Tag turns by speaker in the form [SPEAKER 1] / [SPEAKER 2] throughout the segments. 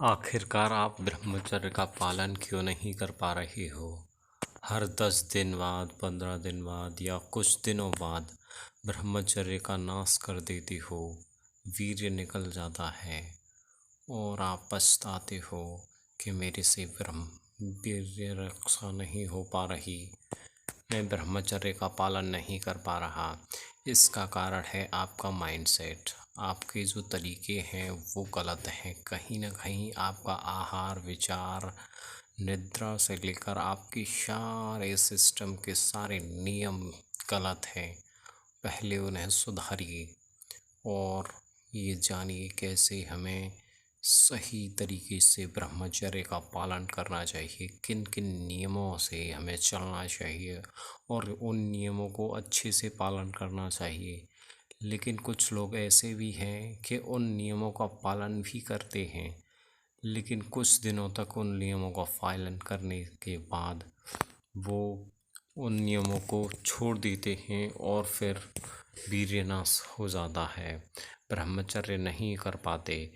[SPEAKER 1] आखिरकार आप ब्रह्मचर्य का पालन क्यों नहीं कर पा रही हो। हर 10 दिन बाद, 15 दिन बाद या कुछ दिनों बाद ब्रह्मचर्य का नाश कर देती हो। वीर्य निकल जाता है और आप पछताते हो कि मेरे से वीर्य रक्षा नहीं हो पा रही, मैं ब्रह्मचर्य का पालन नहीं कर पा रहा। इसका कारण है आपका माइंडसेट। आपके जो तरीके हैं वो गलत हैं। कहीं ना कहीं आपका आहार, विचार, निद्रा से लेकर आपकी सारे सिस्टम के सारे नियम गलत हैं। पहले उन्हें सुधारिए और ये जानिए कैसे हमें सही तरीके से ब्रह्मचर्य का पालन करना चाहिए, किन किन नियमों से हमें चलना चाहिए और उन नियमों को अच्छे से पालन करना चाहिए। लेकिन कुछ लोग ऐसे भी हैं कि उन नियमों का पालन भी करते हैं, लेकिन कुछ दिनों तक उन नियमों का पालन करने के बाद वो उन नियमों को छोड़ देते हैं और फिर वीर्यनाश हो जाता है, ब्रह्मचर्य नहीं कर पाते।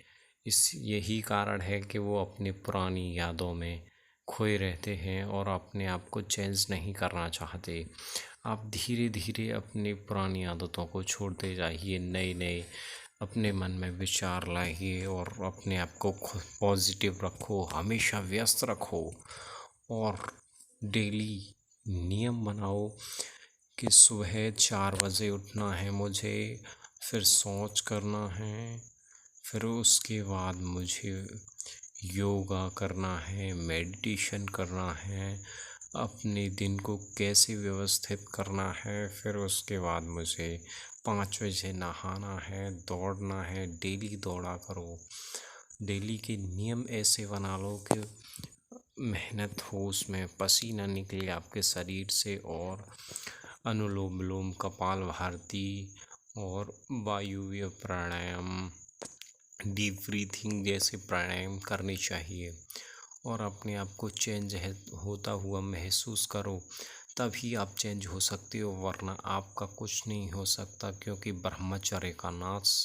[SPEAKER 1] यही कारण है कि वो अपनी पुरानी यादों में खोए रहते हैं और अपने आप को चेंज नहीं करना चाहते। आप धीरे धीरे अपनी पुरानी आदतों को छोड़ते जाइए, नए नए अपने मन में विचार लाइए और अपने आप को पॉजिटिव रखो, हमेशा व्यस्त रखो और डेली नियम बनाओ कि सुबह 4 बजे उठना है मुझे, फिर शौच करना है, फिर उसके बाद मुझे योगा करना है, मेडिटेशन करना है, अपने दिन को कैसे व्यवस्थित करना है, फिर उसके बाद मुझे 5 बजे नहाना है, दौड़ना है, डेली दौड़ा करो। डेली के नियम ऐसे बना लो कि मेहनत हो, उसमें पसीना निकले आपके शरीर से और अनुलोम विलोम, कपालभाति और वायुव्य प्राणायाम, डीप ब्रीथिंग जैसे प्राणायाम करने चाहिए और अपने आप को चेंज होता हुआ महसूस करो, तभी आप चेंज हो सकते हो, वरना आपका कुछ नहीं हो सकता, क्योंकि ब्रह्मचर्य का नाश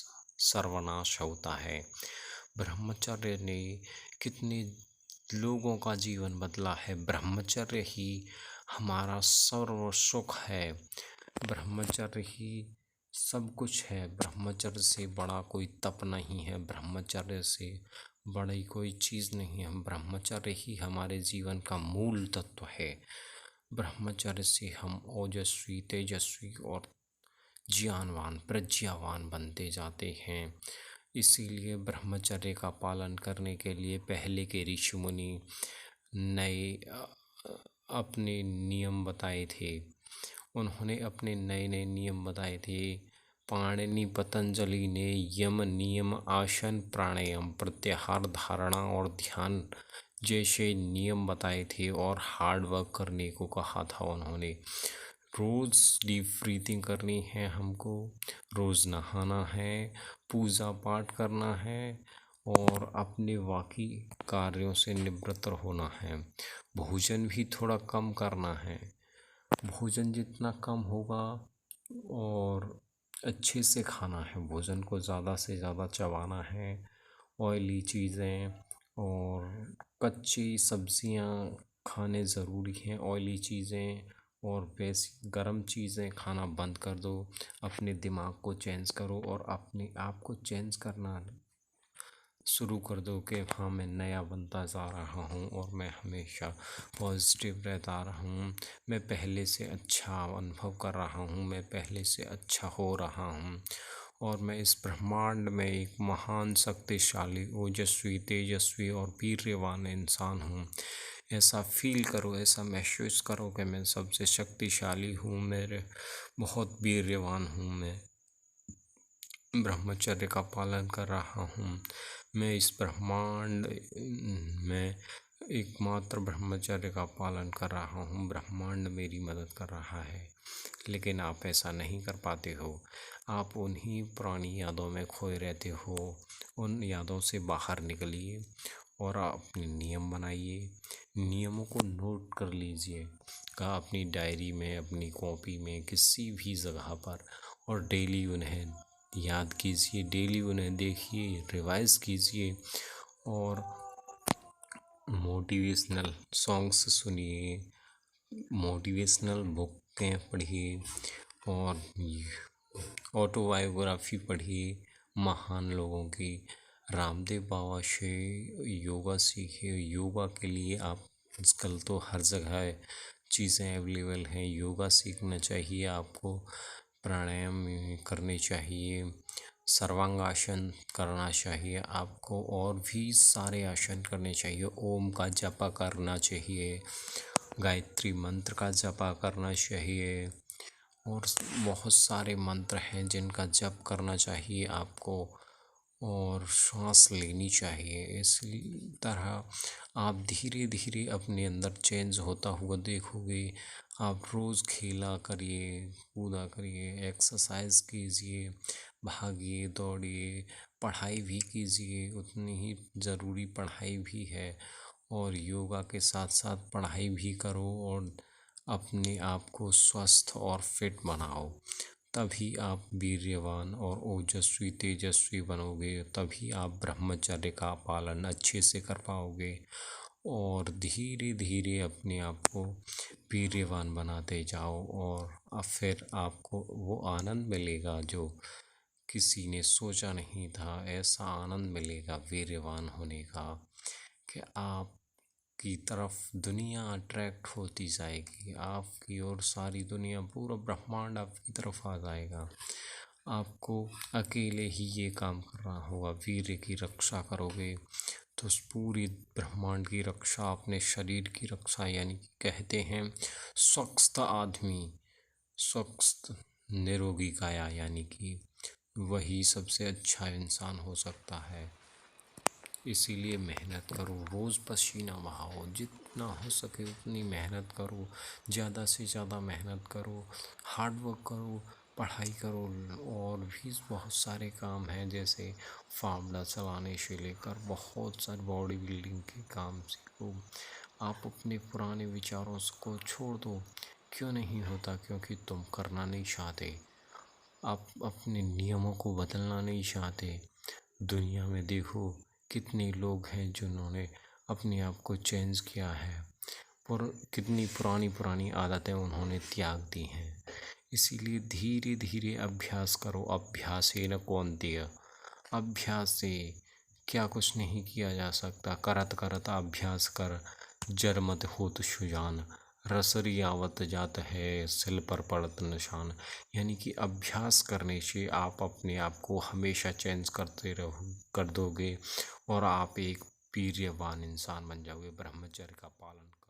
[SPEAKER 1] सर्वनाश होता है। ब्रह्मचर्य ने कितने लोगों का जीवन बदला है। ब्रह्मचर्य ही हमारा सर्व सुख है, ब्रह्मचर्य ही सब कुछ है। ब्रह्मचर्य से बड़ा कोई तप नहीं है, ब्रह्मचर्य से बड़ी कोई चीज़ नहीं है। ब्रह्मचर्य ही हमारे जीवन का मूल तत्व है। ब्रह्मचर्य से हम ओजस्वी, तेजस्वी और ज्ञानवान, प्रज्ञावान बनते जाते हैं। इसीलिए ब्रह्मचर्य का पालन करने के लिए पहले के ऋषि मुनि नए अपने नियम बताए थे। उन्होंने अपने नए नए नियम बताए थे। पाणिनि पतंजलि ने यम, नियम, आसन, प्राणायाम, प्रत्याहार, धारणा और ध्यान जैसे नियम बताए थे और हार्ड वर्क करने को कहा था उन्होंने। रोज़ डीप ब्रीथिंग करनी है हमको, रोज़ नहाना है, पूजा पाठ करना है और अपने बाकी कार्यों से निवृत्त होना है। भोजन भी थोड़ा कम करना है। भोजन जितना कम होगा और अच्छे से खाना है, भोजन को ज़्यादा से ज़्यादा चबाना है। ऑयली चीज़ें और कच्ची सब्जियां खाने ज़रूरी हैं। ऑयली चीज़ें और वैसी गर्म चीज़ें खाना बंद कर दो। अपने दिमाग को चेंज करो और अपने आप को चेंज करना शुरू कर दो कि हाँ, मैं नया बनता जा रहा हूँ और मैं हमेशा पॉजिटिव रहता रहा हूँ। मैं पहले से अच्छा अनुभव कर रहा हूँ, मैं पहले से अच्छा हो रहा हूँ और मैं इस ब्रह्मांड में एक महान, शक्तिशाली, ओजस्वी, तेजस्वी और वीर्यवान इंसान हूँ। ऐसा फील करो, ऐसा महसूस करो कि मैं सबसे शक्तिशाली हूँ, मेरे बहुत वीर्यवान हूँ, मैं ब्रह्मचर्य का पालन कर रहा हूँ। मैं इस ब्रह्मांड में एकमात्र ब्रह्मचर्य का पालन कर रहा हूँ, ब्रह्मांड मेरी मदद कर रहा है। लेकिन आप ऐसा नहीं कर पाते हो। आप उन्हीं पुरानी यादों में खोए रहते हो। उन यादों से बाहर निकलिए और अपने नियम बनाइए। नियमों को नोट कर लीजिए अपनी डायरी में, अपनी कॉपी में, किसी भी जगह पर, और डेली उन्हें याद कीजिए, डेली उन्हें देखिए, रिवाइज कीजिए और मोटिवेशनल सॉन्ग्स सुनिए, मोटिवेशनल बुकें पढ़िए और ऑटोबायोग्राफी पढ़िए महान लोगों की। रामदेव बाबा से योगा सीखिए। योगा के लिए आप आजकल तो हर जगह चीज़ें अवेलेबल हैं। योगा सीखना चाहिए आपको, प्राणायाम करने चाहिए, सर्वांगासन करना चाहिए आपको और भी सारे आसन करने चाहिए। ओम का जपा करना चाहिए, गायत्री मंत्र का जपा करना चाहिए और बहुत सारे मंत्र हैं जिनका जप करना चाहिए आपको और सांस लेनी चाहिए। इसी तरह आप धीरे धीरे अपने अंदर चेंज होता हुआ देखोगे। आप रोज़ खेला करिए, कूदा करिए, एक्सरसाइज कीजिए, भागिए दौड़िए, पढ़ाई भी कीजिए, उतनी ही ज़रूरी पढ़ाई भी है और योगा के साथ साथ पढ़ाई भी करो और अपने आप को स्वस्थ और फिट बनाओ। तभी आप वीर्यवान और ओजस्वी तेजस्वी बनोगे, तभी आप ब्रह्मचर्य का पालन अच्छे से कर पाओगे और धीरे धीरे अपने आप को वीर्यवान बनाते जाओ और अब फिर आपको वो आनंद मिलेगा जो किसी ने सोचा नहीं था। ऐसा आनंद मिलेगा वीर्यवान होने का कि आप की तरफ दुनिया अट्रैक्ट होती जाएगी, आपकी और सारी दुनिया, पूरा ब्रह्मांड आपकी तरफ आ जाएगा। आपको अकेले ही ये काम करना होगा। वीर्य की रक्षा करोगे तो उस पूरी ब्रह्मांड की रक्षा, अपने शरीर की रक्षा, यानी कि कहते हैं स्वस्थ आदमी, स्वस्थ निरोगी काया, यानी कि वही सबसे अच्छा इंसान हो सकता है। इसीलिए मेहनत करो, रोज़ पसीना बहाओ, जितना हो सके उतनी मेहनत करो, ज़्यादा से ज़्यादा मेहनत करो, हार्ड वर्क करो, पढ़ाई करो और भी बहुत सारे काम हैं जैसे फावड़ा चलाने से लेकर बहुत सारे बॉडी बिल्डिंग के काम सीखो। आप अपने पुराने विचारों को छोड़ दो। क्यों नहीं होता? क्योंकि तुम करना नहीं चाहते, आप अपने नियमों को बदलना नहीं चाहते। दुनिया में देखो कितने लोग हैं जिन्होंने अपने आप को चेंज किया है, पर कितनी पुरानी पुरानी आदतें उन्होंने त्याग दी हैं। इसीलिए धीरे धीरे अभ्यास करो। अभ्यासेन कौन्तेय, अभ्यास से क्या कुछ नहीं किया जा सकता। करत करत अभ्यास कर, जरमत होत सुजान, रसरी आवत जात है, सिल पर पड़त निशान। यानी कि अभ्यास करने से आप अपने आप को हमेशा चेंज करते रहो कर दोगे और आप एक वीर्यवान इंसान बन जाओगे। ब्रह्मचर्य का पालन करो।